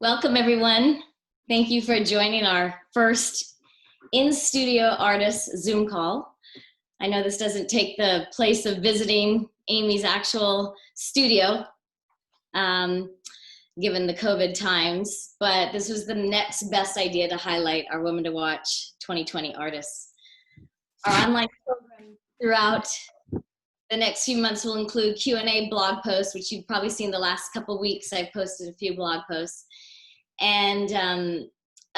Welcome, everyone. Thank you for joining our first in-studio artist Zoom call. I know this doesn't take the place of visiting Amy's actual studio, given the COVID times, but this was the next best idea to highlight our Women to Watch 2020 artists. Our online program throughout the next few months will include Q&A blog posts, which you've probably seen the last couple weeks. I've posted a few blog posts. And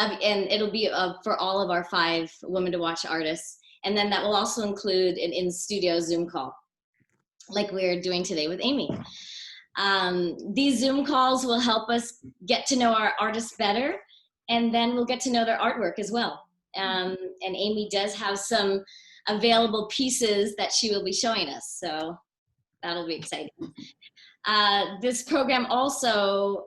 it'll be for all of our 5 Women to Watch artists. And then that will also include an in-studio Zoom call, like we're doing today with Amy. These Zoom calls will help us get to know our artists better, and then we'll get to know their artwork as well. And Amy does have some available pieces that she will be showing us, so that'll be exciting. This program also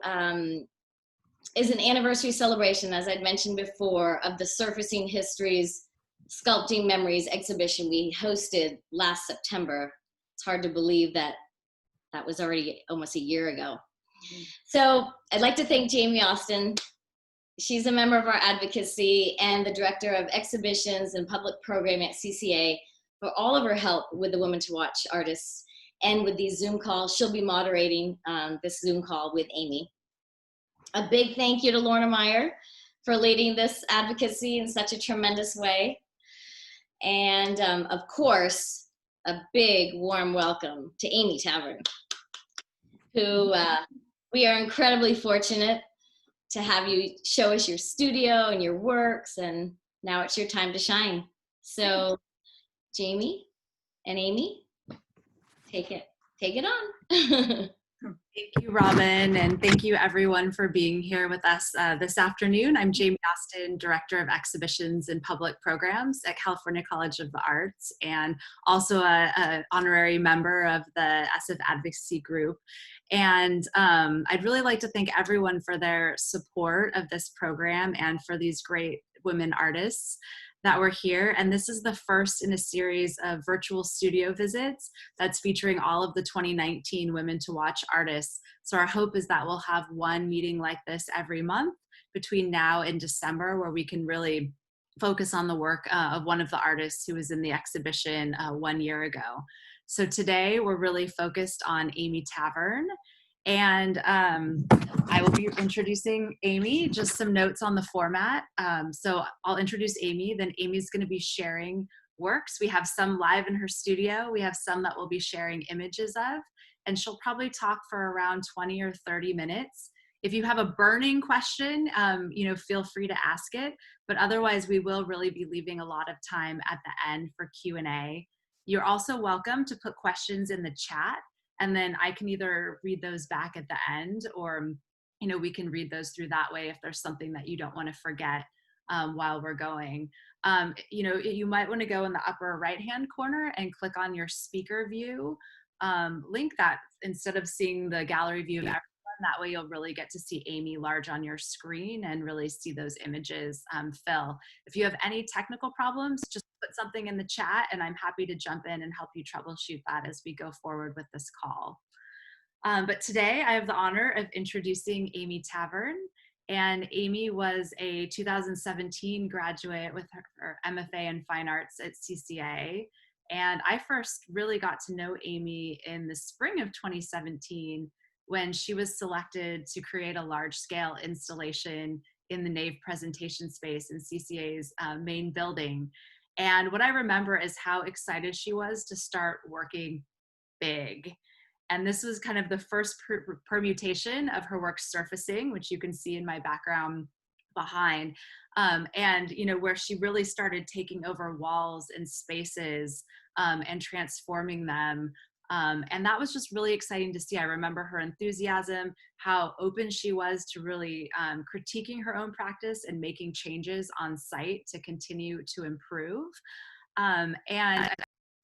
is an anniversary celebration, as I'd mentioned before, of the Surfacing Histories Sculpting Memories exhibition we hosted last September. It's hard to believe that that was already almost a year ago. So I'd like to thank Jamie Austin. She's a member of our advocacy and the director of exhibitions and public programming at CCA for all of her help with the Women to Watch artists and with these Zoom calls. She'll be moderating this Zoom call with Amy. A big thank you to Lorna Meyer for leading this advocacy in such a tremendous way. And of course, a big warm welcome to Amy Tavern, who we are incredibly fortunate to have you show us your studio and your works, and now it's your time to shine. So Jamie and Amy, take it on. Thank you, Robin, and thank you everyone for being here with us this afternoon. I'm Jamie Austin, Director of Exhibitions and Public Programs at California College of the Arts, and also an honorary member of the SF Advocacy Group. And I'd really like to thank everyone for their support of this program and for these great women artists that were here. And this is the first in a series of virtual studio visits that's featuring all of the 2019 Women to Watch artists. So our hope is that we'll have one meeting like this every month between now and December, where we can really focus on the work of one of the artists who was in the exhibition 1 year ago. So today we're really focused on Amy Tavern. And I will be introducing Amy. Just some notes on the format. So I'll introduce Amy, then Amy's going to be sharing works. We have some live in her studio. We have some that we'll be sharing images of, and she'll probably talk for around 20 or 30 minutes. If you have a burning question, feel free to ask it, but otherwise we will really be leaving a lot of time at the end for Q&A. You're also welcome to put questions in the chat, and then I can either read those back at the end, or we can read those through that way if there's something that you don't want to forget while we're going. You might want to go in the upper right-hand corner and click on your speaker view link, that instead of seeing the gallery view of everyone, that way you'll really get to see Amy large on your screen and really see those images fill. If you have any technical problems, just put something in the chat and I'm happy to jump in and help you troubleshoot that as we go forward with this call. But today I have the honor of introducing Amy Tavern. And Amy was a 2017 graduate with her MFA in Fine Arts at CCA. And I first really got to know Amy in the spring of 2017 when she was selected to create a large-scale installation in the nave presentation space in CCA's main building. And what I remember is how excited she was to start working big. And this was kind of the first permutation of her work surfacing, which you can see in my background behind, where she really started taking over walls and spaces and transforming them. And that was just really exciting to see. I remember her enthusiasm, how open she was to really critiquing her own practice and making changes on site to continue to improve. And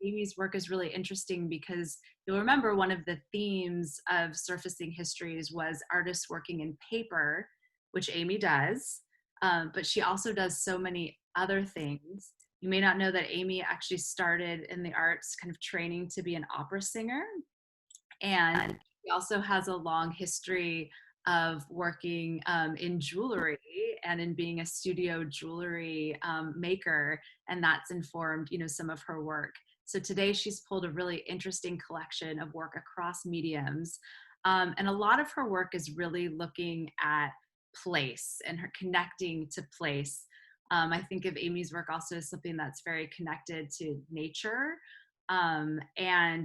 Amy's work is really interesting because you'll remember one of the themes of Surfacing Histories was artists working in paper, which Amy does, but she also does so many other things. You may not know that Amy actually started in the arts kind of training to be an opera singer. And she also has a long history of working in jewelry and in being a studio jewelry maker, and that's informed, some of her work. So today she's pulled a really interesting collection of work across mediums, and a lot of her work is really looking at place and her connecting to place. I think of Amy's work also as something that's very connected to nature. And,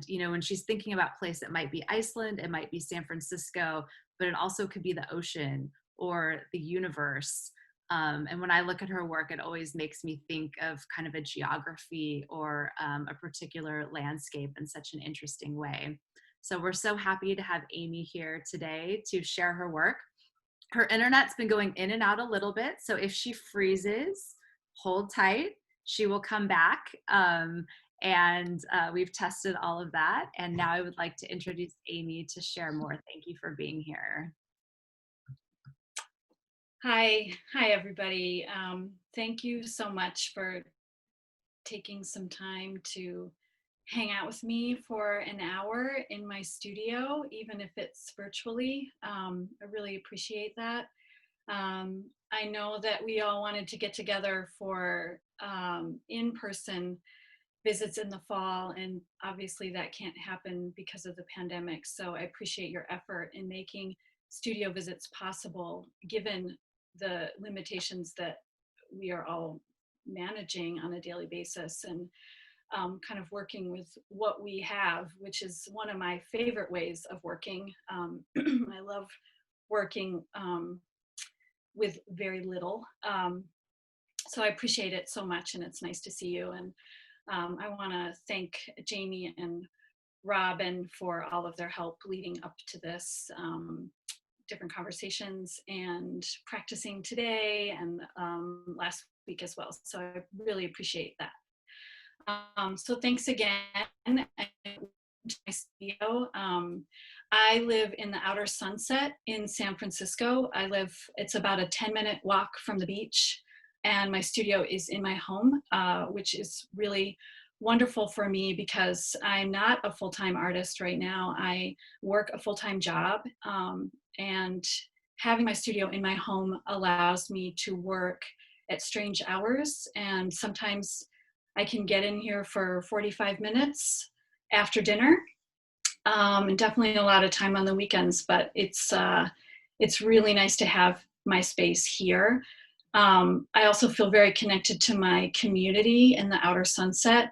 when she's thinking about place, it might be Iceland, it might be San Francisco, but it also could be the ocean or the universe. And when I look at her work, it always makes me think of kind of a geography or a particular landscape in such an interesting way. So we're so happy to have Amy here today to share her work. Her internet's been going in and out a little bit, so if she freezes, hold tight. She will come back. And we've tested all of that. And now I would like to introduce Amy to share more. Thank you for being here. Hi everybody. Thank you so much for taking some time to hang out with me for an hour in my studio, even if it's virtually. I really appreciate that. I know that we all wanted to get together for in-person visits in the fall, and obviously that can't happen because of the pandemic. So I appreciate your effort in making studio visits possible, given the limitations that we are all managing on a daily basis, and kind of working with what we have, which is one of my favorite ways of working. I love working with very little. So I appreciate it so much, and it's nice to see you. And I want to thank Jamie and Robin for all of their help leading up to this, different conversations and practicing today and last week as well. So I really appreciate that. So thanks again. My studio. I live in the outer Sunset in San Francisco. It's about a 10-minute walk from the beach, and my studio is in my home, which is really wonderful for me because I'm not a full-time artist right now. I work a full-time job, and having my studio in my home allows me to work at strange hours, and sometimes I can get in here for 45 minutes after dinner, and definitely a lot of time on the weekends, but it's really nice to have my space here. I also feel very connected to my community in the outer Sunset.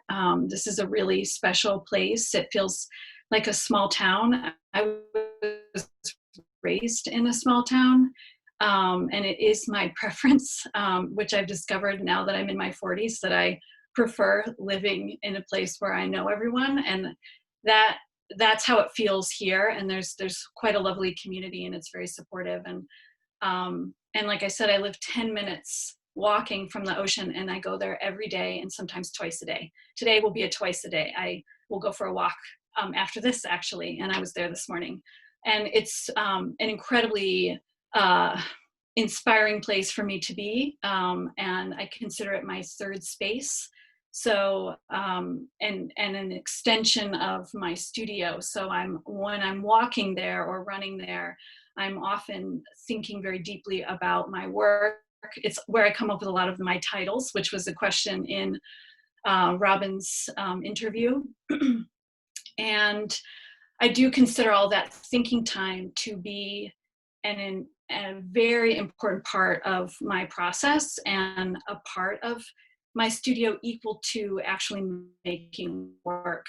This is a really special place. It feels like a small town. I was raised in a small town, and it is my preference, which I've discovered now that I'm in my 40s, that I prefer living in a place where I know everyone, and that's how it feels here. And there's quite a lovely community, and it's very supportive. And like I said, I live 10 minutes walking from the ocean, and I go there every day and sometimes twice a day. Today will be a twice a day. I will go for a walk after this, actually, and I was there this morning. And it's an incredibly inspiring place for me to be, and I consider it my third space. So, and an extension of my studio. So when I'm walking there or running there, I'm often thinking very deeply about my work. It's where I come up with a lot of my titles, which was a question in Robin's interview. And I do consider all that thinking time to be a very important part of my process, and a part of my studio equal to actually making work.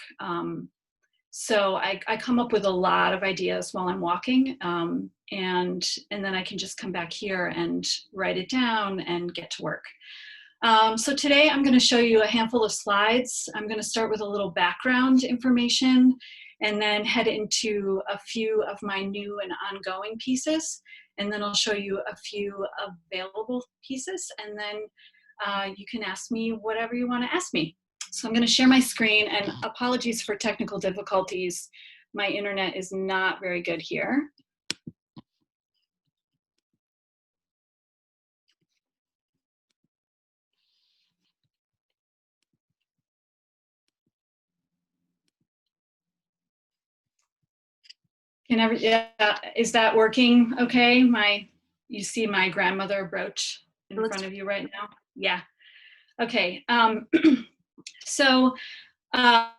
So I come up with a lot of ideas while I'm walking, and then I can just come back here and write it down and get to work. So today I'm going to show you a handful of slides. I'm going to start with a little background information, and then head into a few of my new and ongoing pieces. And then I'll show you a few available pieces, and then you can ask me whatever you want to ask me. So I'm going to share my screen, and apologies for technical difficulties. My internet is not very good here. Yeah, is that working okay? You see my grandmother brooch in front of you right now? Yeah. Okay. So uh,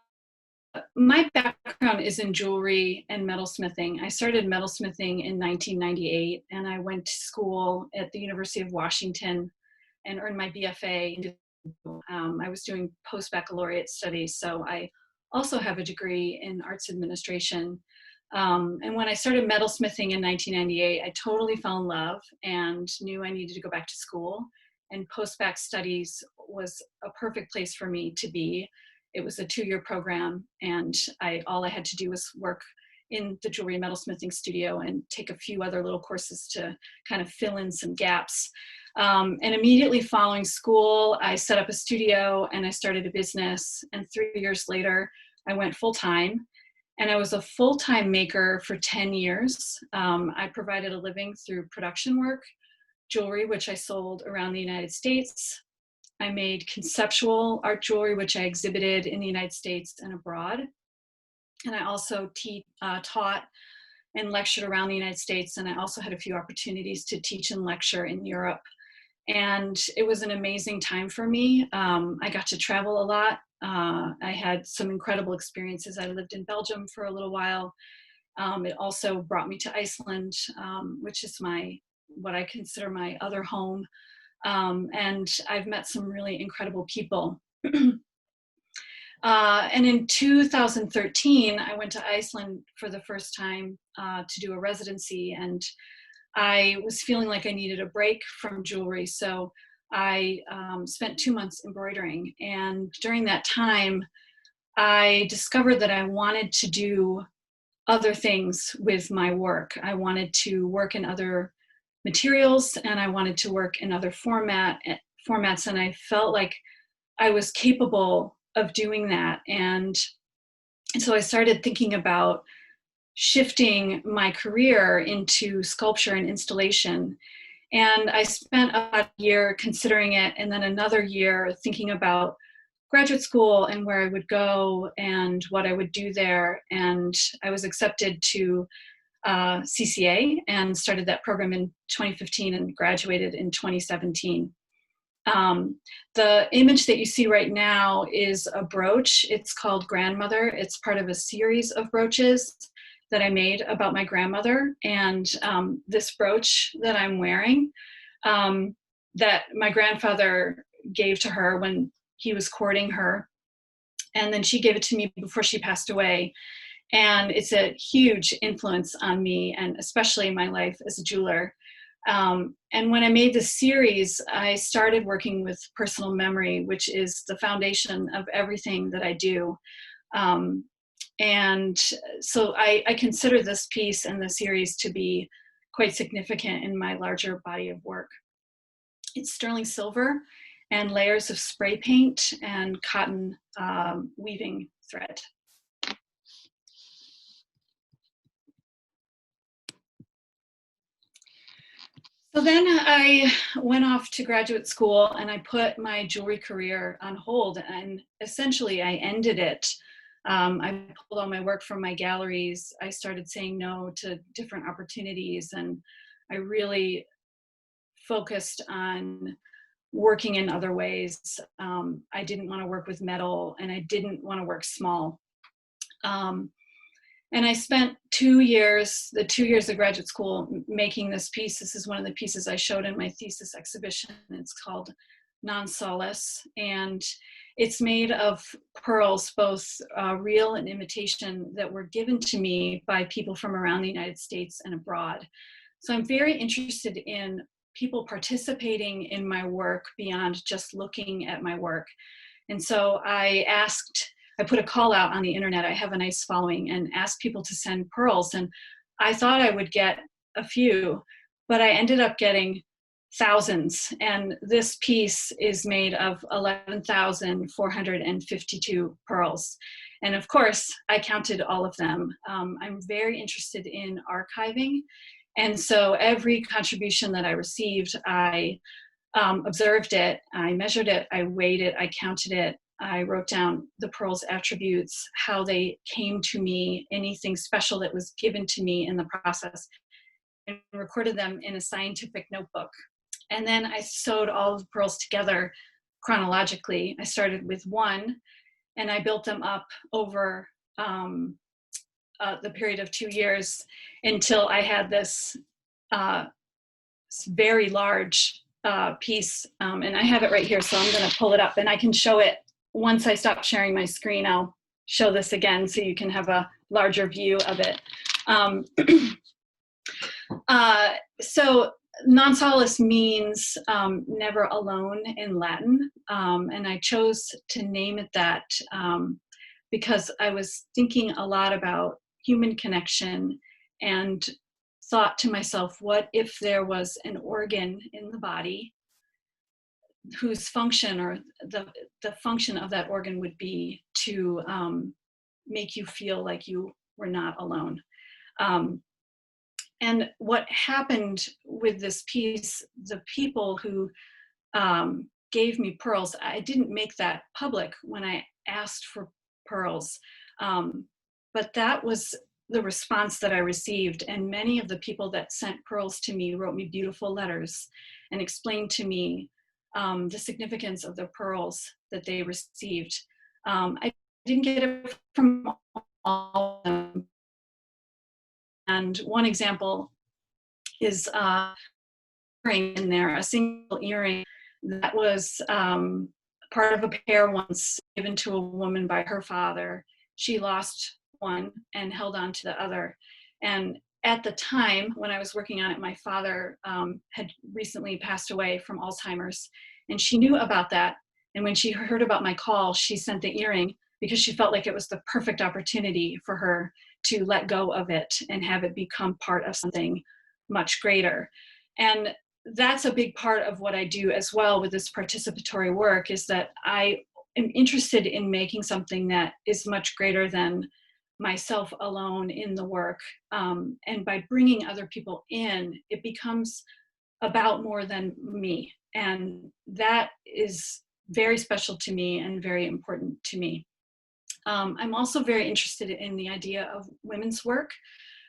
my background is in jewelry and metalsmithing. I started metalsmithing in 1998, and I went to school at the University of Washington and earned my BFA. I was doing post-baccalaureate studies, so I also have a degree in arts administration. And when I started metalsmithing in 1998, I totally fell in love and knew I needed to go back to school. And post-bac studies was a perfect place for me to be. It was a 2-year program, and all I had to do was work in the jewelry and metalsmithing studio and take a few other little courses to kind of fill in some gaps. And immediately following school, I set up a studio and I started a business. And 3 years later, I went full-time. And I was a full-time maker for 10 years. I provided a living through production work, jewelry, which I sold around the United States. I made conceptual art jewelry, which I exhibited in the United States and abroad. And I also taught and lectured around the United States. And I also had a few opportunities to teach and lecture in Europe. And it was an amazing time for me. I got to travel a lot. I had some incredible experiences. I lived in Belgium for a little while. It also brought me to Iceland, which is what I consider my other home. And I've met some really incredible people. And in 2013, I went to Iceland for the first time to do a residency, and I was feeling like I needed a break from jewelry. So I spent 2 months embroidering. And during that time, I discovered that I wanted to do other things with my work. I wanted to work in other materials, and I wanted to work in other formats. And I felt like I was capable of doing that. And so I started thinking about shifting my career into sculpture and installation. And I spent about a year considering it, and then another year thinking about graduate school and where I would go and what I would do there. And I was accepted to CCA and started that program in 2015 and graduated in 2017. The image that you see right now is a brooch. It's called Grandmother. It's part of a series of brooches that I made about my grandmother. And this brooch that I'm wearing, that my grandfather gave to her when he was courting her. And then she gave it to me before she passed away. And it's a huge influence on me, and especially my life as a jeweler. And when I made this series, I started working with personal memory, which is the foundation of everything that I do. And so I consider this piece and the series to be quite significant in my larger body of work. It's sterling silver and layers of spray paint and cotton weaving thread. So then I went off to graduate school and I put my jewelry career on hold, and essentially I ended it. I pulled all my work from my galleries. I started saying no to different opportunities, and I really focused on working in other ways. I didn't want to work with metal, and I didn't want to work small. And I spent 2 years, the 2 years of graduate school, making this piece. This is one of the pieces I showed in my thesis exhibition. It's called Non-Solace, and it's made of pearls, both real and imitation, that were given to me by people from around the United States and abroad. So I'm very interested in people participating in my work beyond just looking at my work. And so I put a call out on the internet. I have a nice following, and asked people to send pearls. And I thought I would get a few, but I ended up getting thousands. And this piece is made of 11,452 pearls. And of course, I counted all of them. I'm very interested in archiving. And so every contribution that I received, I observed it, I measured it, I weighed it, I counted it, I wrote down the pearl's attributes, how they came to me, anything special that was given to me in the process, and recorded them in a scientific notebook. And then I sewed all of the pearls together chronologically. I started with one, and I built them up over the period of 2 years until I had this very large piece. And I have it right here, so I'm going to pull it up, and I can show it once I stop sharing my screen. I'll show this again so you can have a larger view of it. So non solus means never alone in Latin, and I chose to name it that because I was thinking a lot about human connection and thought to myself, what if there was an organ in the body whose function, or the function of that organ, would be to make you feel like you were not alone. And what happened with this piece, the people who gave me pearls, I didn't make that public when I asked for pearls, but that was the response that I received. And many of the people that sent pearls to me wrote me beautiful letters and explained to me the significance of the pearls that they received. I didn't get it from all of them. And one example is earring in there, a single earring that was part of a pair once given to a woman by her father. She lost one and held on to the other. And at the time when I was working on it, my father had recently passed away from Alzheimer's, and she knew about that. And when she heard about my call, she sent the earring because she felt like it was the perfect opportunity for her to let go of it and have it become part of something much greater. And that's a big part of what I do as well with this participatory work, is that I am interested in making something that is much greater than myself alone in the work. And by bringing other people in, it becomes about more than me. And that is very special to me and very important to me. I'm also very interested in the idea of women's work.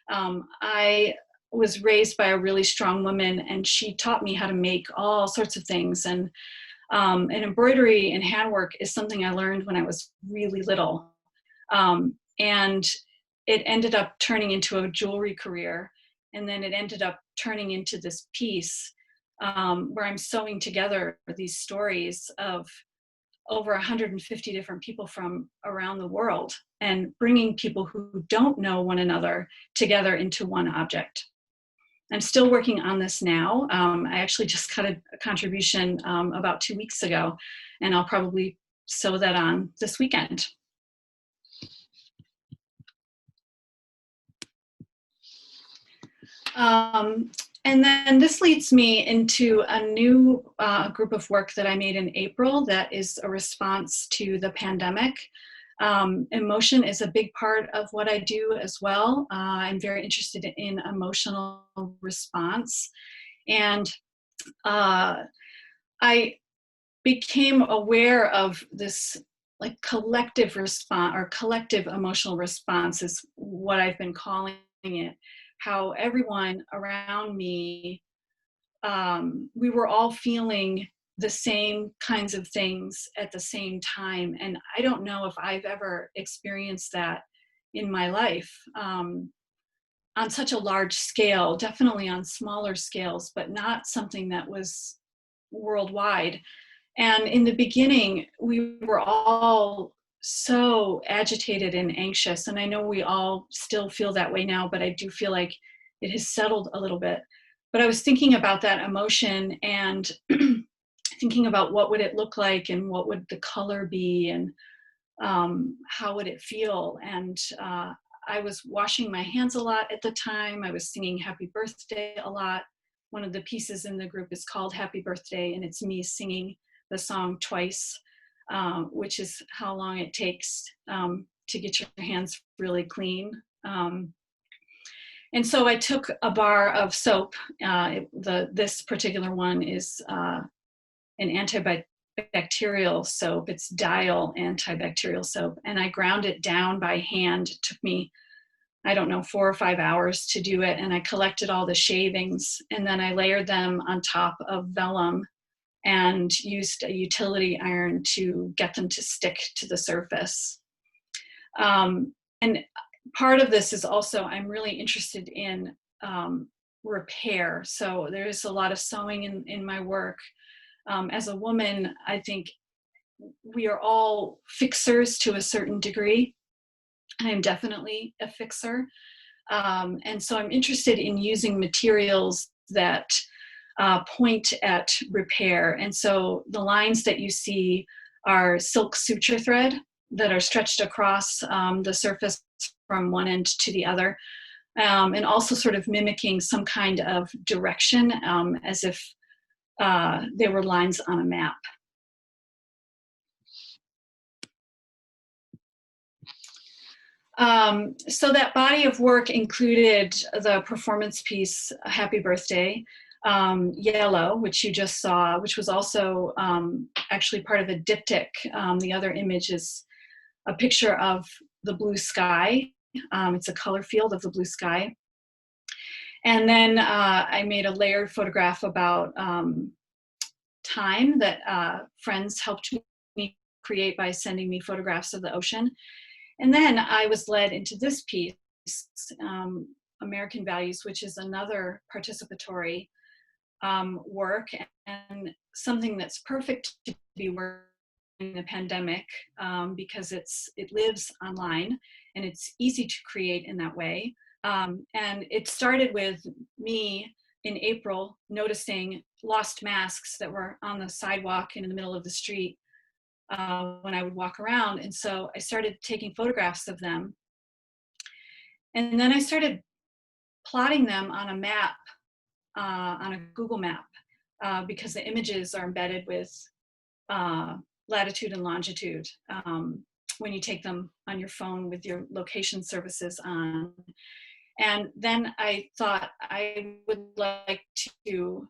I was raised by a really strong woman, and she taught me how to make all sorts of things. And embroidery and handwork is something I learned when I was really little. And it ended up turning into a jewelry career. And then it ended up turning into this piece where I'm sewing together these stories of over 150 different people from around the world and bringing people who don't know one another together into one object. I'm still working on this now. I actually just got a contribution about 2 weeks ago, and I'll probably sew that on this weekend. And then this leads me into a new group of work that I made in April that is a response to the pandemic. Emotion is a big part of what I do as well. I'm very interested in emotional response. And I became aware of this like collective response, or collective emotional response is what I've been calling it. How everyone around me, we were all feeling the same kinds of things at the same time. And I don't know if I've ever experienced that in my life on such a large scale, definitely on smaller scales, but not something that was worldwide. And in the beginning, we were all so agitated and anxious. And I know we all still feel that way now, but I do feel like it has settled a little bit. But I was thinking about that emotion and thinking about what would it look like and what would the color be and how would it feel. And I was washing my hands a lot at the time. I was singing Happy Birthday a lot. One of the pieces in the group is called Happy Birthday, and it's me singing the song twice, which is how long it takes to get your hands really clean. And so I took a bar of soap. This particular one is an antibacterial antibacterial soap. It's Dial antibacterial soap. And I ground it down by hand. It took me, I don't know, 4 or 5 hours to do it. And I collected all the shavings, and then I layered them on top of vellum and used a utility iron to get them to stick to the surface. And part of this is also, I'm really interested in repair. So there is a lot of sewing in my work. As a woman, I think we are all fixers to a certain degree. I am definitely a fixer. And so I'm interested in using materials that point at repair. And so the lines that you see are silk suture thread that are stretched across the surface from one end to the other, and also sort of mimicking some kind of direction, as if they were lines on a map. So that body of work included the performance piece, Happy Birthday, Yellow, which you just saw, which was also actually part of a diptych. The other image is a picture of the blue sky. It's a color field of the blue sky. And then I made a layered photograph about time that friends helped me create by sending me photographs of the ocean. And then I was led into this piece, American Values, which is another participatory work, and something that's perfect to be working in the pandemic, because it lives online and it's easy to create in that way. And it started with me in April noticing lost masks that were on the sidewalk and in the middle of the street when I would walk around. And so I started taking photographs of them. And then I started plotting them on a map, on a Google map, because the images are embedded with latitude and longitude when you take them on your phone with your location services on. And then I thought I would like to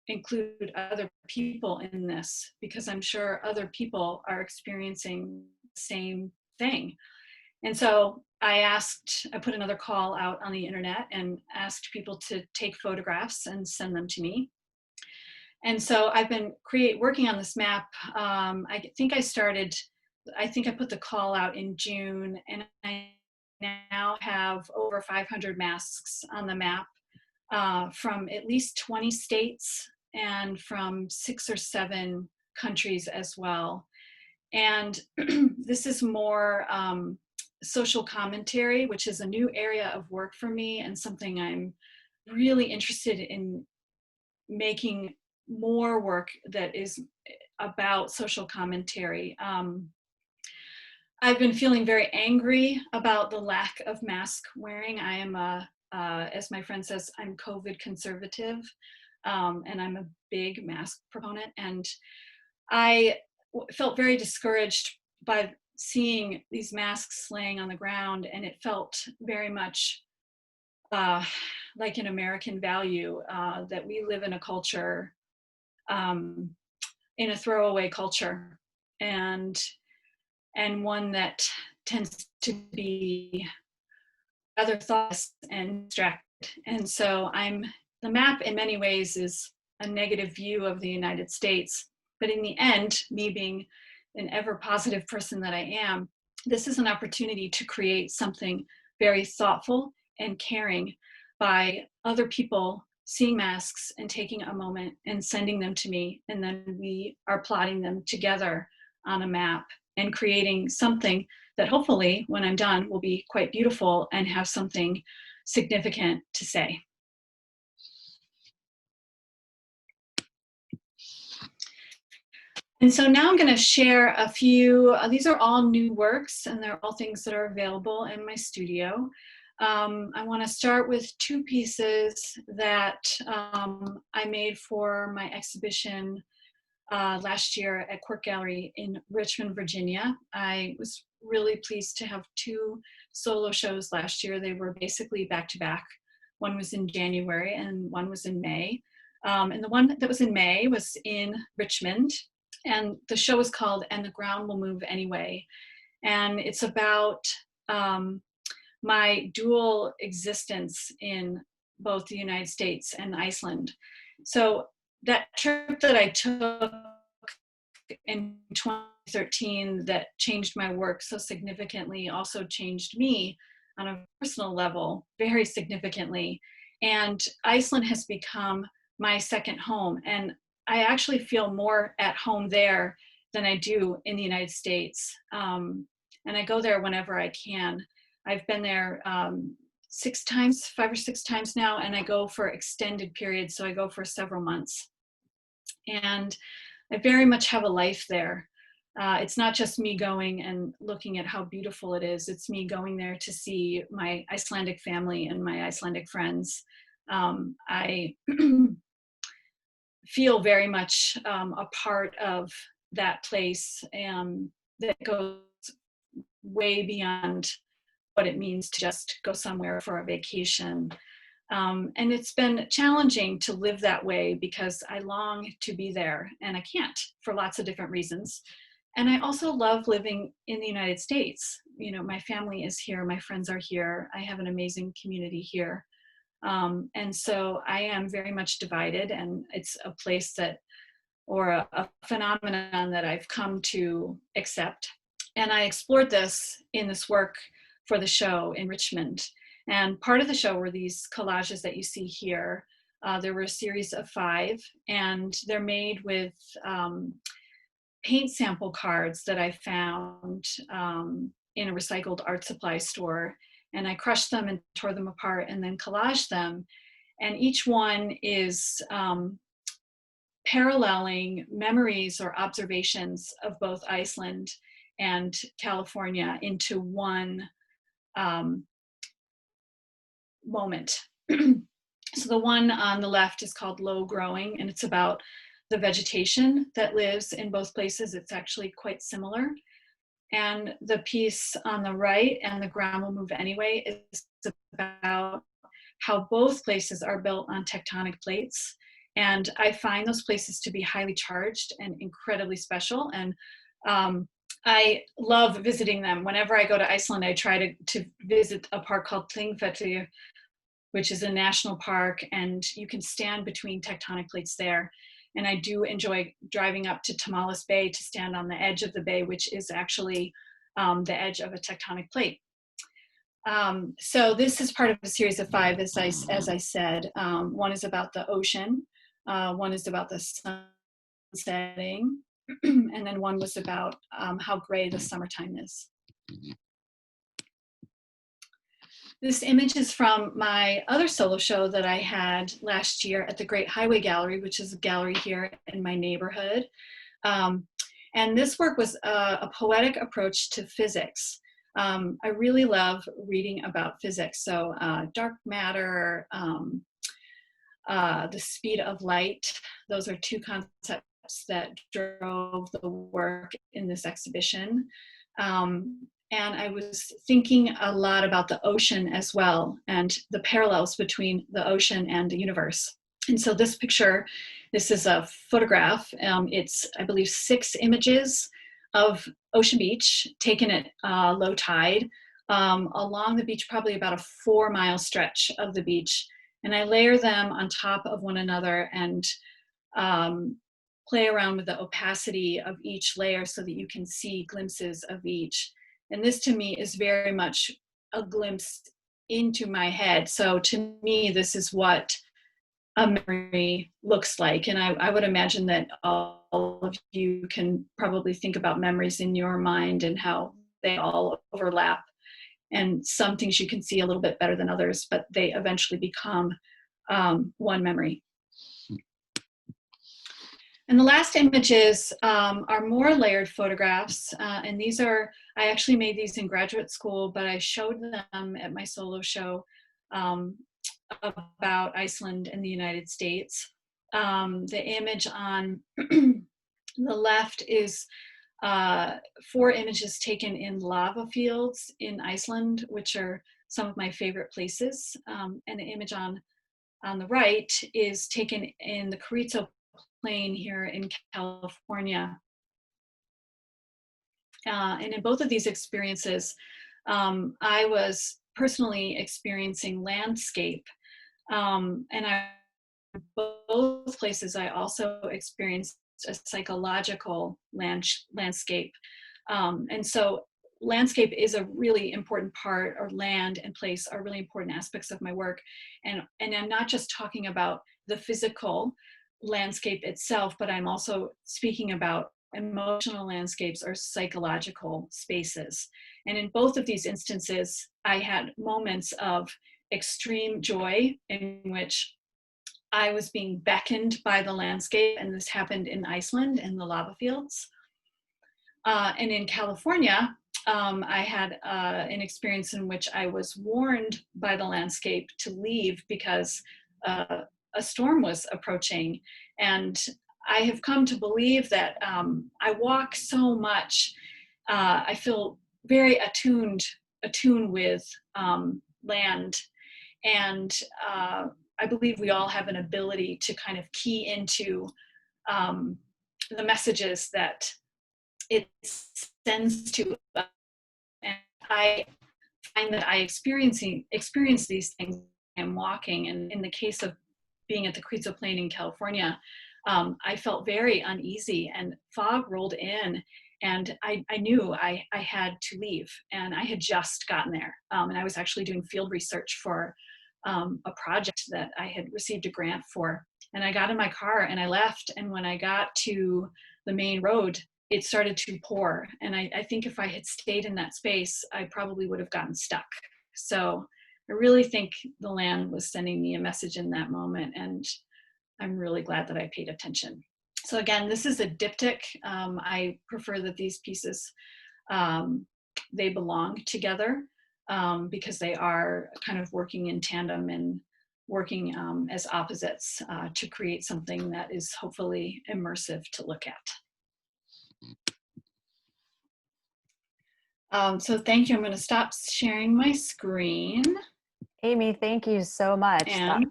include other people in this, because I'm sure other people are experiencing the same thing. And so I put another call out on the internet and asked people to take photographs and send them to me. And so I've been working on this map. I think I put the call out in June, and I now have over 500 masks on the map from at least 20 states and from 6 or 7 countries as well. And this is more social commentary, which is a new area of work for me and something I'm really interested in making more work that is about social commentary. I've been feeling very angry about the lack of mask wearing. I am as my friend says, I'm COVID conservative, and I'm a big mask proponent. And I felt very discouraged by seeing these masks laying on the ground, and it felt very much like an American value, that we live in a culture, in a throwaway culture, and one that tends to be rather thoughtless and distracted. And so the map in many ways is a negative view of the United States, but in the end, me being an ever positive person that I am, this is an opportunity to create something very thoughtful and caring by other people seeing masks and taking a moment and sending them to me. And then we are plotting them together on a map and creating something that hopefully when I'm done will be quite beautiful and have something significant to say. And so now I'm going to share a few, these are all new works, and they're all things that are available in my studio. I want to start with 2 pieces that I made for my exhibition last year at Quirk Gallery in Richmond, Virginia. I was really pleased to have 2 solo shows last year. They were basically back-to-back. One was in January and one was in May. And the one that was in May was in Richmond. And the show is called And the Ground Will Move Anyway. And it's about my dual existence in both the United States and Iceland. So that trip that I took in 2013 that changed my work so significantly also changed me on a personal level very significantly. And Iceland has become my second home. And I actually feel more at home there than I do in the United States. And I go there whenever I can. I've been there 6 times, 5 or 6 times now, and I go for extended periods. So I go for several months. And I very much have a life there. It's not just me going and looking at how beautiful it is. It's me going there to see my Icelandic family and my Icelandic friends. I feel very much a part of that place that goes way beyond what it means to just go somewhere for a vacation. And it's been challenging to live that way because I long to be there and I can't for lots of different reasons. And I also love living in the United States. You know, my family is here, my friends are here, I have an amazing community here. And so I am very much divided, and it's a place that, or a phenomenon that I've come to accept. And I explored this in this work for the show in Richmond. And part of the show were these collages that you see here. There were a series of 5, and they're made with paint sample cards that I found in a recycled art supply store. And I crushed them and tore them apart and then collaged them. And each one is paralleling memories or observations of both Iceland and California into one moment. So the one on the left is called Low Growing, and it's about the vegetation that lives in both places. It's actually quite similar. And the piece on the right, And the Ground Will Move Anyway, is about how both places are built on tectonic plates. And I find those places to be highly charged and incredibly special. And I love visiting them. Whenever I go to Iceland, I try to visit a park called Thingvellir, which is a national park, and you can stand between tectonic plates there. And I do enjoy driving up to Tamales Bay to stand on the edge of the bay, which is actually the edge of a tectonic plate. So this is part of a series of 5, as I said. One is about the ocean, one is about the sun setting, and then one was about how gray the summertime is. This image is from my other solo show that I had last year at the Great Highway Gallery, which is a gallery here in my neighborhood. And this work was a poetic approach to physics. I really love reading about physics. So dark matter, the speed of light, those are 2 concepts that drove the work in this exhibition. And I was thinking a lot about the ocean as well, and the parallels between the ocean and the universe. And so this picture, this is a photograph. It's, I believe, 6 images of Ocean Beach taken at low tide along the beach, probably about a 4-mile stretch of the beach. And I layer them on top of one another and play around with the opacity of each layer so that you can see glimpses of each. And this to me is very much a glimpse into my head. So to me, this is what a memory looks like. And I would imagine that all of you can probably think about memories in your mind and how they all overlap. And some things you can see a little bit better than others, but they eventually become one memory. And the last images are more layered photographs. And these are, I actually made these in graduate school, but I showed them at my solo show about Iceland and the United States. The image on the left is 4 images taken in lava fields in Iceland, which are some of my favorite places. And the image on the right is taken in the Carrizo Plain here in California. And in both of these experiences, I was personally experiencing landscape. And both places, I also experienced a psychological landscape. And so landscape is a really important part, or land and place are really important aspects of my work. And I'm not just talking about the physical landscape itself, but I'm also speaking about emotional landscapes or psychological spaces. And in both of these instances, I had moments of extreme joy in which I was being beckoned by the landscape, and this happened in Iceland in the lava fields. And in California, I had an experience in which I was warned by the landscape to leave because a storm was approaching. And I have come to believe that I walk so much, I feel very attuned with land. And I believe we all have an ability to kind of key into the messages that it sends to us. And I find that I experience these things when I'm walking. And in the case of being at the Carrizo Plain in California, I felt very uneasy, and fog rolled in, and I knew I had to leave, and I had just gotten there. And I was actually doing field research for a project that I had received a grant for. And I got in my car and I left. And when I got to the main road, it started to pour. And I think if I had stayed in that space, I probably would have gotten stuck. So I really think the land was sending me a message in that moment. And I'm really glad that I paid attention. So again, this is a diptych. I prefer that these pieces, they belong together because they are kind of working in tandem and working as opposites to create something that is hopefully immersive to look at. So thank you. I'm going to stop sharing my screen. Amy, thank you so much. And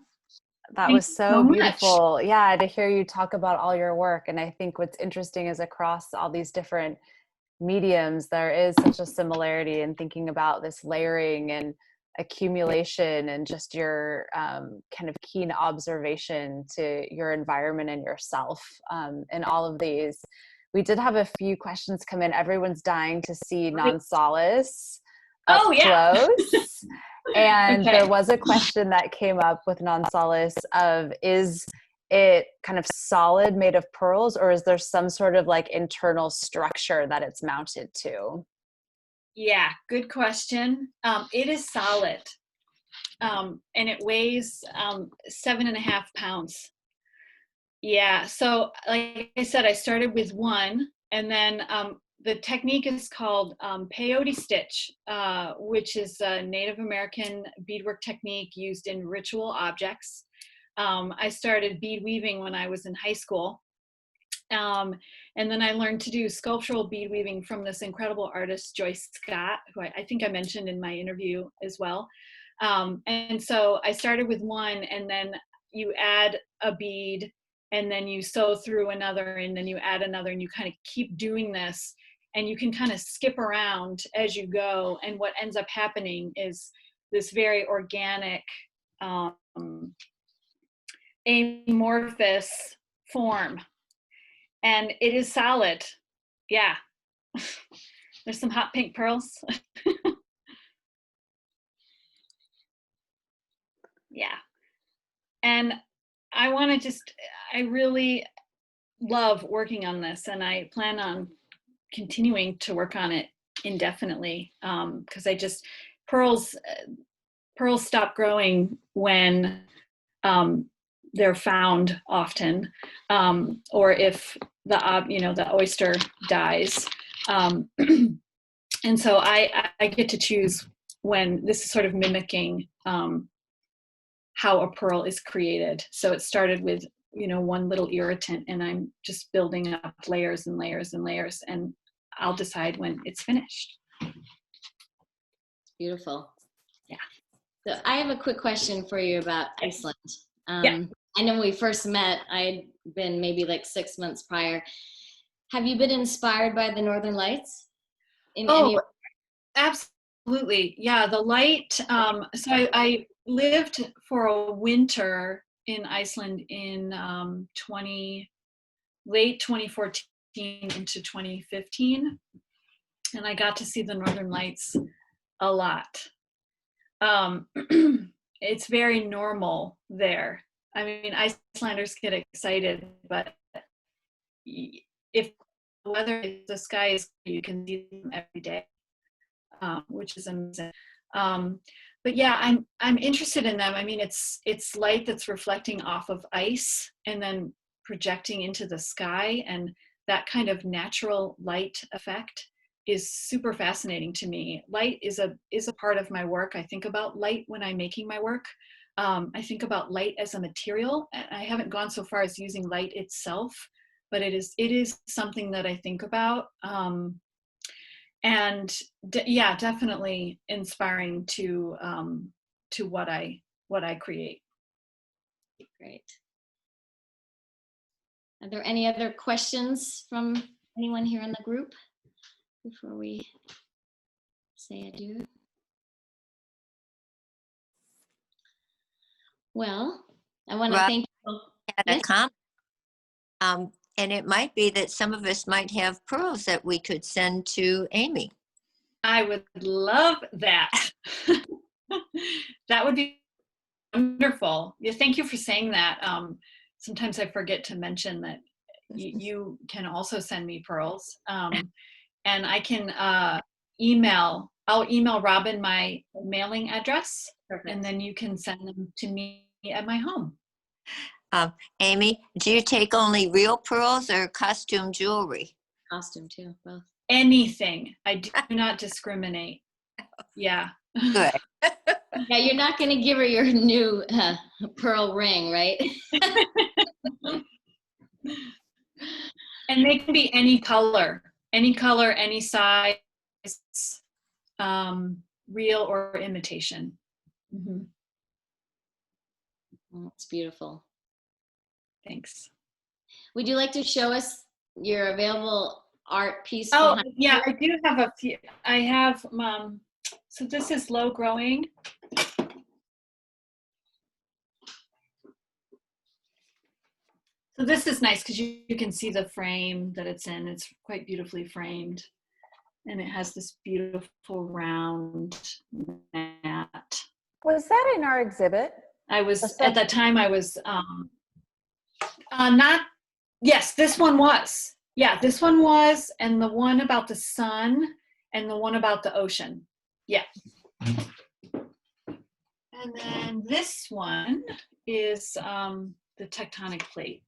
that was so beautiful. Much. Yeah, to hear you talk about all your work. And I think what's interesting is across all these different mediums, there is such a similarity in thinking about this layering and accumulation and just your kind of keen observation to your environment and yourself in all of these. We did have a few questions come in. Everyone's dying to see Non-Solace up close. And there was a question that came up with Non-Solace of, is it kind of solid, made of pearls, or is there some sort of like internal structure that it's mounted to? Yeah, good question. It is solid, and it weighs 7.5 pounds. Yeah, so like I said, I started with one, and then the technique is called peyote stitch, which is a Native American beadwork technique used in ritual objects. I started bead weaving when I was in high school. And then I learned to do sculptural bead weaving from this incredible artist, Joyce Scott, who I think I mentioned in my interview as well. And so I started with one, and then you add a bead, and then you sew through another, and then you add another, and you kind of keep doing this. And you can kind of skip around as you go. And what ends up happening is this very organic, amorphous form. And it is solid. Yeah. There's some hot pink pearls. Yeah. And I really love working on this, and I plan on continuing to work on it indefinitely, because pearls stop growing when they're found often, or if the oyster dies. And so I get to choose when. This is sort of mimicking how a pearl is created. So it started with one little irritant, and I'm just building up layers and layers and layers, and I'll decide when it's finished. Beautiful. Yeah. So I have a quick question for you about Iceland. Yeah. I know when we first met, I had been maybe like 6 months prior. Have you been inspired by the Northern Lights? in any? Absolutely. Yeah, the light. So I lived for a winter in Iceland in late 2014 into 2015, and I got to see the Northern Lights a lot. It's very normal there. I mean, Icelanders get excited, but if the weather, the sky is, you can see them every day, which is amazing. But yeah, I'm interested in them. I mean, it's light that's reflecting off of ice and then projecting into the sky, and that kind of natural light effect is super fascinating to me. Light is a part of my work. I think about light when I'm making my work. I think about light as a material. I haven't gone so far as using light itself, but it is something that I think about. And yeah, definitely inspiring to what I create. Great. Are there any other questions from anyone here in the group before we say adieu? Well, I want to Rob thank you. had Yes? a comment, and it might be that some of us might have pearls that we could send to Amy. I would love that. That would be wonderful. Yeah, thank you for saying that. Sometimes I forget to mention that you can also send me pearls, and I can I'll email Robin my mailing address. Perfect. And then you can send them to me at my home. Amy, do you take only real pearls or costume jewelry? Costume too, both. Anything. I do not discriminate. Yeah. Good. Yeah, you're not going to give her your new pearl ring, right? And they can be any color, any size, real or imitation. Mm-hmm. Oh, it's beautiful. Thanks. Would you like to show us your available art piece? Oh, behind yeah, you? I do have a few. I have, so this is low growing. So this is nice because you can see the frame that it's in. It's quite beautifully framed. And it has this beautiful round mat. Was that in our exhibit? At that time I was not, yes, this one was. Yeah, this one was, and the one about the sun and the one about the ocean. Yeah. And then this one is the tectonic plate.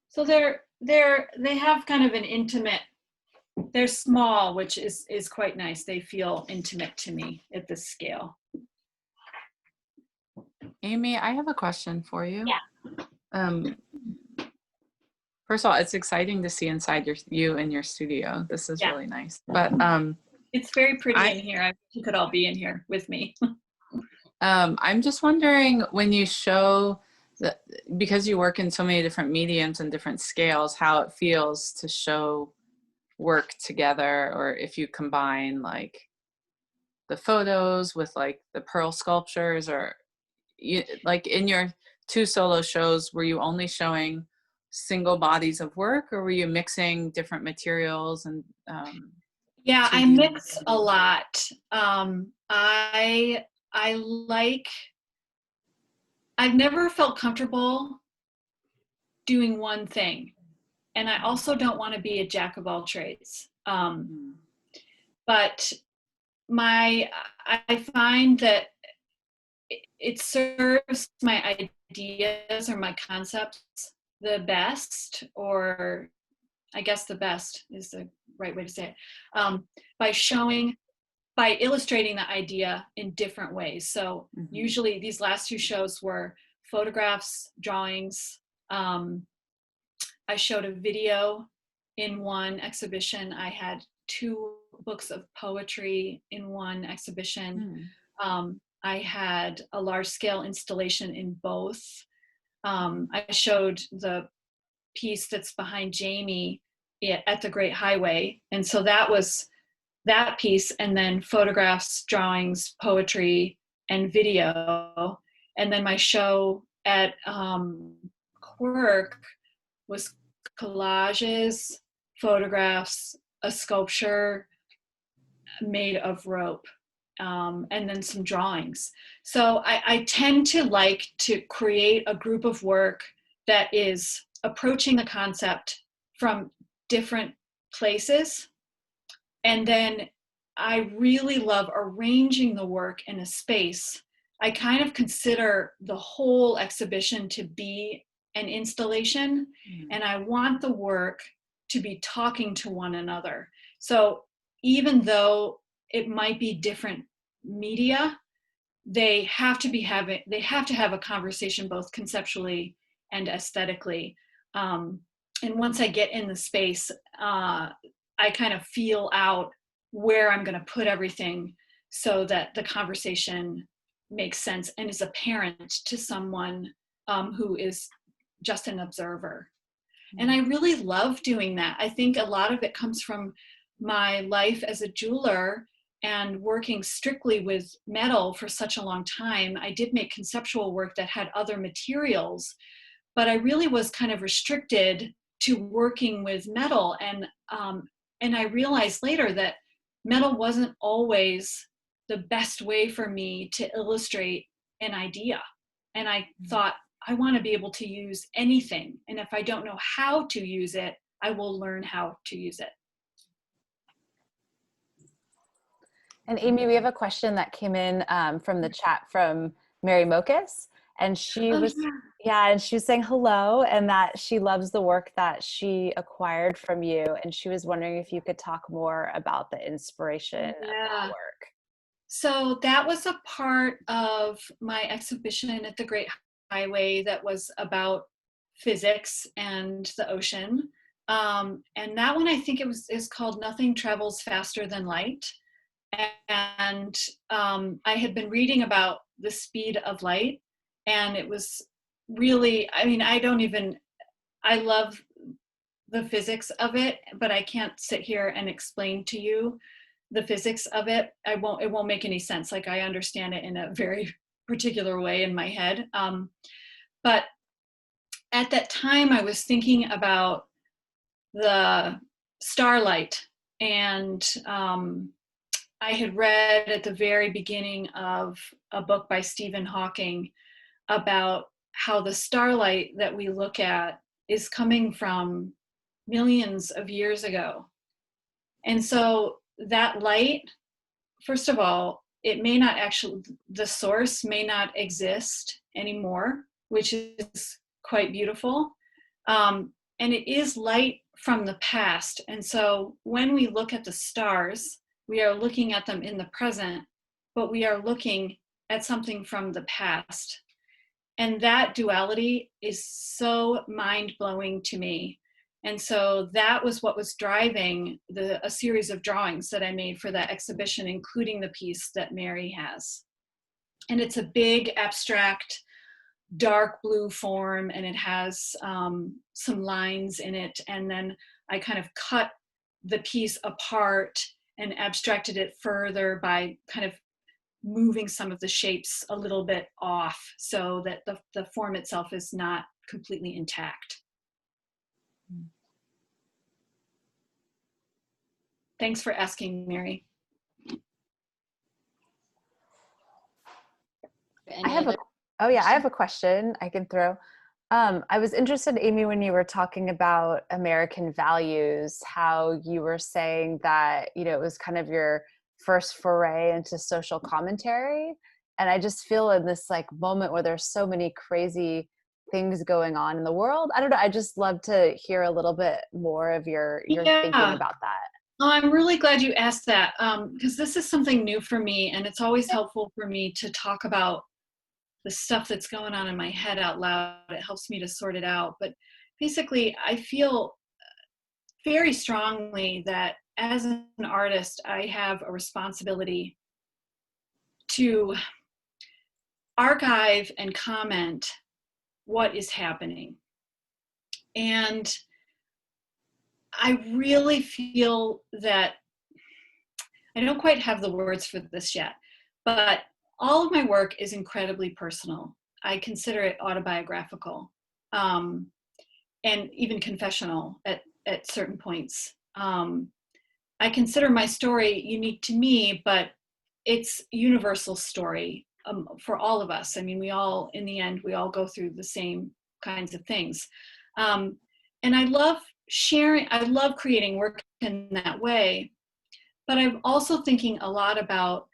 So they have kind of an intimate, they're small, which is quite nice. They feel intimate to me at this scale. Amy, I have a question for you. Yeah. First of all, it's exciting to see inside you in your studio. This is really nice. But it's very pretty in here. I wish you could all be in here with me. I'm just wondering, when you show because you work in so many different mediums and different scales, how it feels to show work together, or if you combine like the photos with like the pearl sculptures, or like in your 2 solo shows, were you only showing single bodies of work, or were you mixing different materials? And yeah, I 2D mix a lot. I've never felt comfortable doing one thing, and I also don't want to be a jack of all trades. But I find that it serves my ideas or my concepts the best, or I guess the best is the right way to say it, by illustrating the idea in different ways. So usually these last 2 shows were photographs, drawings. I showed a video in one exhibition. I had 2 books of poetry in one exhibition. I had a large scale installation in both. I showed the piece that's behind Jamie at the Great Highway. And so that was that piece, and then photographs, drawings, poetry, and video. And then my show at Quirk was collages, photographs, a sculpture made of rope, and then some drawings. So I tend to like to create a group of work that is approaching the concept from different places. And then I really love arranging the work in a space. I kind of consider the whole exhibition to be an installation, and I want the work to be talking to one another. So even though it might be different media, they have to have a conversation both conceptually and aesthetically. And once I get in the space, I kind of feel out where I'm going to put everything so that the conversation makes sense and is apparent to someone who is just an observer. And I really love doing that. I think a lot of it comes from my life as a jeweler and working strictly with metal for such a long time. I did make conceptual work that had other materials, but I really was kind of restricted to working with metal. And I realized later that metal wasn't always the best way for me to illustrate an idea. And I thought, I want to be able to use anything. And if I don't know how to use it, I will learn how to use it. And Amy, we have a question that came in from the chat from Mary Mokus. And she was, and she was saying hello, and that she loves the work that she acquired from you. And she was wondering if you could talk more about the inspiration of that work. So that was a part of my exhibition at the Great Highway that was about physics and the ocean. And that one, I think is called Nothing Travels Faster Than Light. And I had been reading about the speed of light, and it was really, I mean, I love the physics of it, but I can't sit here and explain to you the physics of it. It won't make any sense. Like, I understand it in a very particular way in my head. But at that time I was thinking about the starlight, and I had read at the very beginning of a book by Stephen Hawking about how the starlight that we look at is coming from millions of years ago. And so that light, first of all, the source may not exist anymore, which is quite beautiful. And it is light from the past. And so when we look at the stars, we are looking at them in the present, but we are looking at something from the past. And that duality is so mind-blowing to me. And so that was what was driving a series of drawings that I made for that exhibition, including the piece that Mary has. And it's a big, abstract, dark blue form, and it has some lines in it. And then I kind of cut the piece apart and abstracted it further by kind of moving some of the shapes a little bit off so that the form itself is not completely intact. Thanks for asking, Mary. I have a question I can throw. I was interested, Amy, when you were talking about American values, how you were saying that, it was kind of your first foray into social commentary. And I just feel in this moment where there's so many crazy things going on in the world. I don't know. I just love to hear a little bit more of your thinking about that. Oh, I'm really glad you asked that, because this is something new for me, and it's always helpful for me to talk about the stuff that's going on in my head out loud. It helps me to sort it out. But basically, I feel very strongly that as an artist, I have a responsibility to archive and comment what is happening. And I really feel that I don't quite have the words for this yet, but all of my work is incredibly personal. I consider it autobiographical, and even confessional at certain points. I consider my story unique to me, but it's universal story for all of us. I mean, we all, in the end, we all go through the same kinds of things. And I love sharing, I love creating work in that way, but I'm also thinking a lot about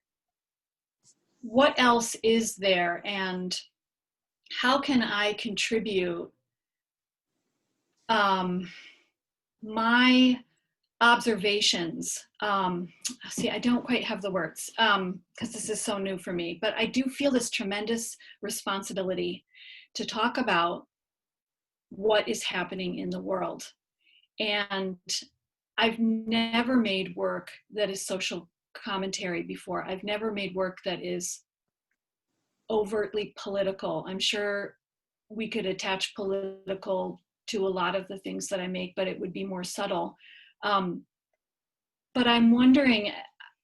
what else is there and how can I contribute my observations. See, I don't quite have the words because this is so new for me, but I do feel this tremendous responsibility to talk about what is happening in the world. And I've never made work that is social commentary before. I've never made work that is overtly political. I'm sure we could attach political to a lot of the things that I make, but it would be more subtle. But I'm wondering,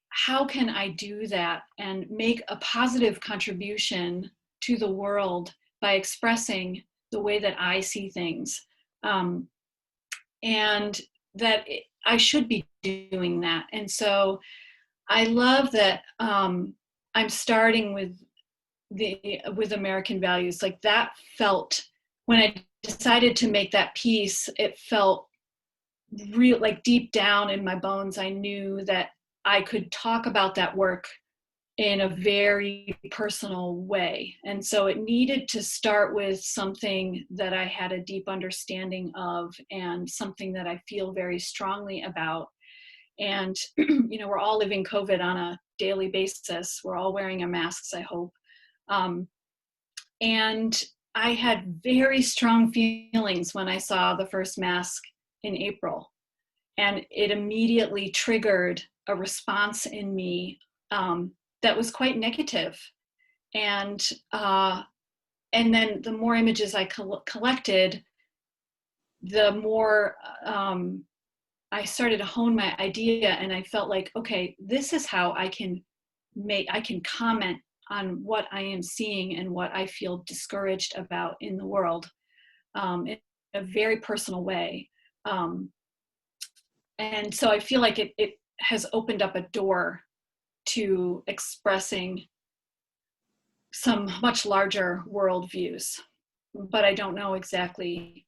how can I do that and make a positive contribution to the world by expressing the way that I see things? And that I should be doing that. And so I love that I'm starting with American values. Like that felt, when I decided to make that piece, it felt real, like deep down in my bones, I knew that I could talk about that work in a very personal way. And so it needed to start with something that I had a deep understanding of and something that I feel very strongly about. And, you know, we're all living COVID on a daily basis. We're all wearing our masks, I hope. And I had very strong feelings when I saw the first mask in April. And it immediately triggered a response in me that was quite negative. And then the more images I collected, the more I started to hone my idea, and I felt like, okay, this is how I can comment on what I am seeing and what I feel discouraged about in the world in a very personal way. And so I feel like it has opened up a door to expressing some much larger worldviews, but I don't know exactly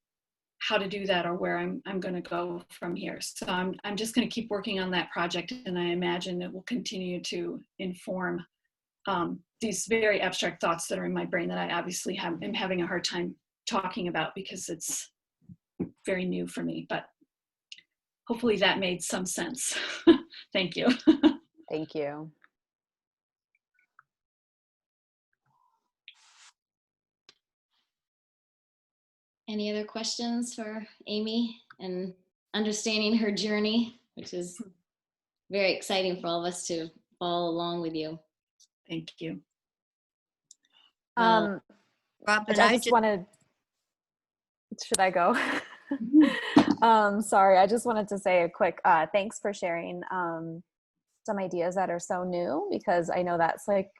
how to do that or where I'm going to go from here. So I'm just going to keep working on that project, and I imagine it will continue to inform these very abstract thoughts that are in my brain that I obviously am having a hard time talking about because it's very new for me, but hopefully that made some sense. Thank you. Thank you. Any other questions for Amy and understanding her journey, which is very exciting for all of us to follow along with you. Thank you. Robin, I just wanted, should I go? Sorry, I just wanted to say a quick thanks for sharing some ideas that are so new, because I know that's like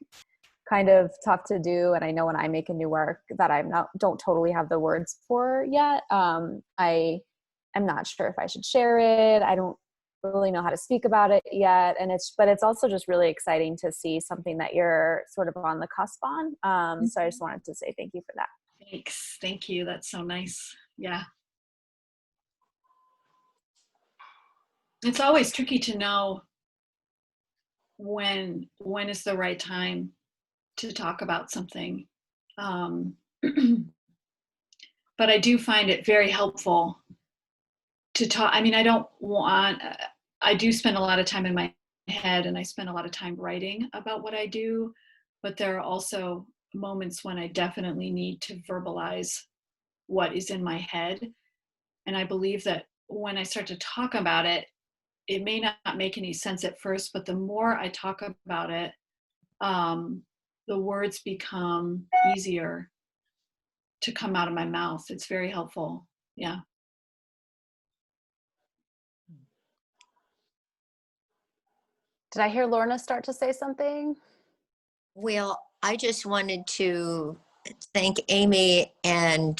kind of tough to do, and I know when I make a new work that don't totally have the words for yet. I am not sure if I should share it. I don't really know how to speak about it yet, but it's also just really exciting to see something that you're sort of on the cusp on. So I just wanted to say thank you for that. Thanks. Thank you. That's so nice. Yeah. It's always tricky to know when is the right time to talk about something. But I do find it very helpful to talk. I mean, I do spend a lot of time in my head, and I spend a lot of time writing about what I do, but there are also moments when I definitely need to verbalize what is in my head. And I believe that when I start to talk about it, it may not make any sense at first, but the more I talk about it, the words become easier to come out of my mouth. It's very helpful. Yeah. Did I hear Lorna start to say something? Well, I just wanted to thank Amy and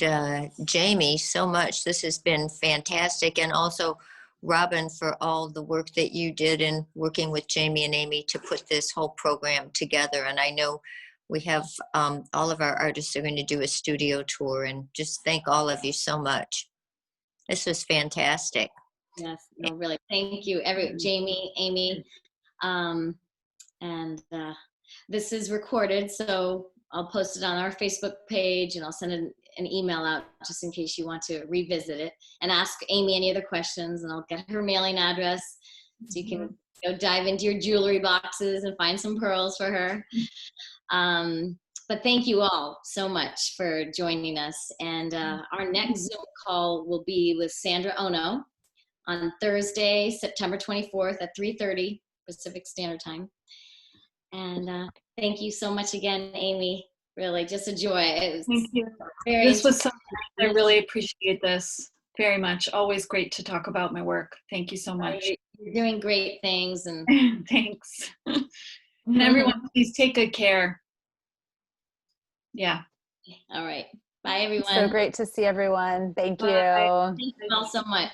Jamie so much. This has been fantastic. And also Robin for all the work that you did in working with Jamie and Amy to put this whole program together. And I know we have all of our artists are going to do a studio tour, and just thank all of you so much. This was fantastic. Yes, no, really. Thank you, Jamie, Amy. And this is recorded, so I'll post it on our Facebook page, and I'll send an email out just in case you want to revisit it and ask Amy any other questions, and I'll get her mailing address so you can go dive into your jewelry boxes and find some pearls for her. But thank you all so much for joining us. And our next Zoom call will be with Sandra Ono on Thursday, September 24th at 3:30 Pacific Standard Time. And thank you so much again, Amy. Really, just a joy. It was Thank you. very This was so great. I really appreciate this very much. Always great to talk about my work. Thank you so much. You're doing great things. And Thanks. And everyone, please take good care. Yeah. All right. Bye, everyone. So great to see everyone. Thank you. Bye. Thank you all so much.